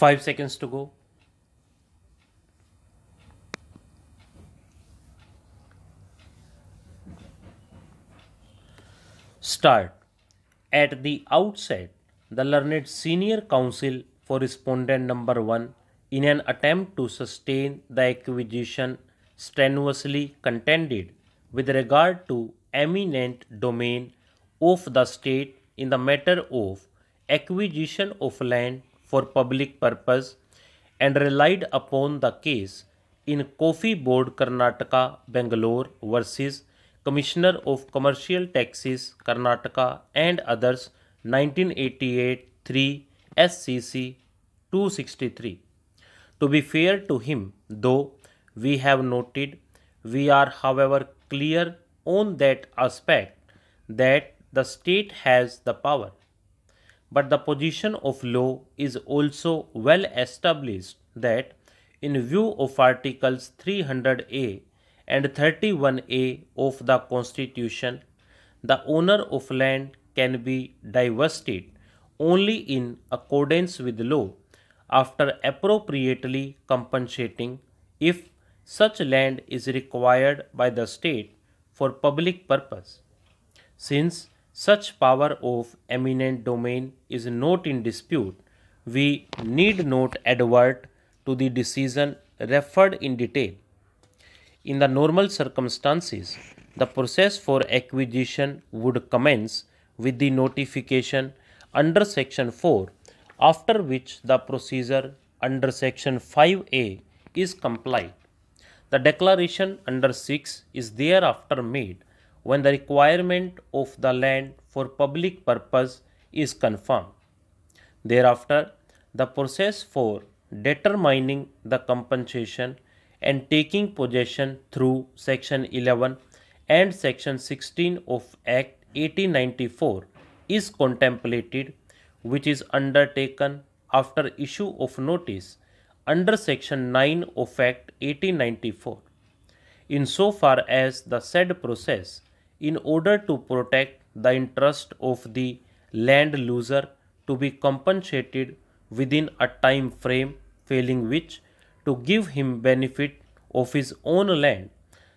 5 seconds to go. Start. At the outset, the learned senior counsel for respondent number 1, in an attempt to sustain the acquisition, strenuously contended with regard to eminent domain of the state in the matter of acquisition of land for public purpose, and relied upon the case in Coffee Board Karnataka Bangalore versus Commissioner of Commercial Taxes Karnataka and others 1988 3 SCC 263. To be fair to him, though we have noted, we are however clear on that aspect that the state has the power. But the position of law is also well established that, in view of Articles 300A and 31A of the Constitution, the owner of land can be divested only in accordance with law after appropriately compensating if such land is required by the state for public purpose. Since such power of eminent domain is not in dispute, we need not advert to the decision referred in detail. In the normal circumstances, the process for acquisition would commence with the notification under Section 4, after which the procedure under Section 5A is complied. The declaration under 6 is thereafter made when the requirement of the land for public purpose is confirmed. Thereafter, the process for determining the compensation and taking possession through Section 11 and Section 16 of Act 1894 is contemplated, which is undertaken after issue of notice under Section 9 of Act 1894. Insofar as the said process, in order to protect the interest of the land loser to be compensated within a time frame, failing which, to give him benefit of his own land,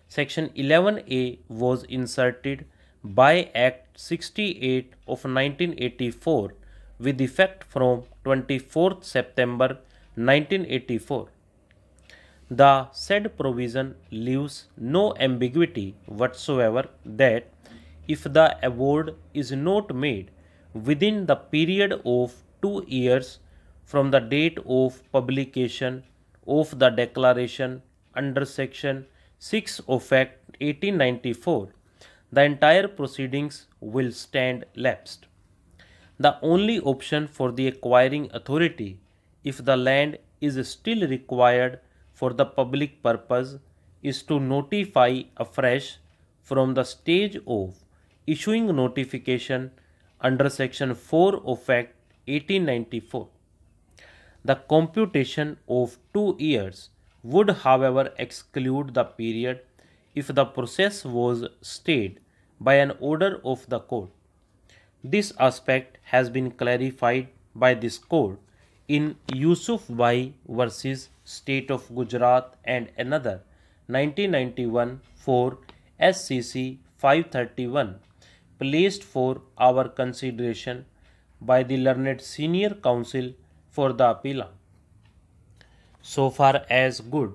Section 11A was inserted by Act 68 of 1984 with effect from 24th September 1984. The said provision leaves no ambiguity whatsoever that if the award is not made within the period of 2 years from the date of publication of the declaration under Section 6 of Act 1894, the entire proceedings will stand lapsed. The only option for the acquiring authority, if the land is still required for the public purpose, is to notify afresh from the stage of issuing notification under Section 4 of Act 1894. The computation of 2 years would, however, exclude the period if the process was stayed by an order of the court. This aspect has been clarified by this court in Yusuf Bhai versus State of Gujarat and another 1991 for SCC 531, placed for our consideration by the learned senior counsel for the appellant. So far as good.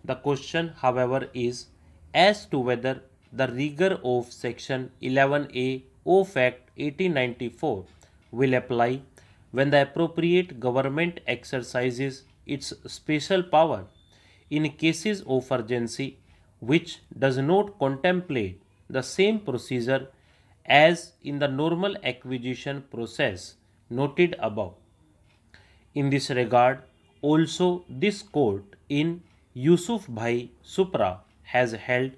The question, however, is as to whether the rigor of Section 11A of Act 1894 will apply when the appropriate government exercises its special power in cases of urgency which does not contemplate the same procedure as in the normal acquisition process noted above. In this regard, also this court in Yusuf Bhai Supra has held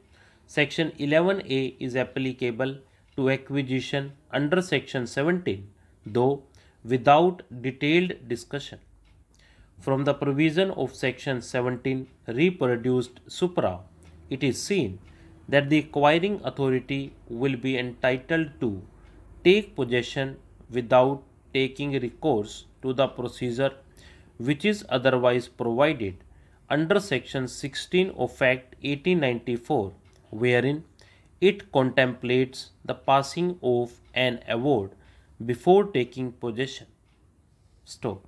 Section 11A is applicable to acquisition under Section 17, though without detailed discussion. From the provision of Section 17 reproduced supra, it is seen that the acquiring authority will be entitled to take possession without taking recourse to the procedure which is otherwise provided under Section 16 of Act 1894, wherein it contemplates the passing of an award before taking possession. Stop.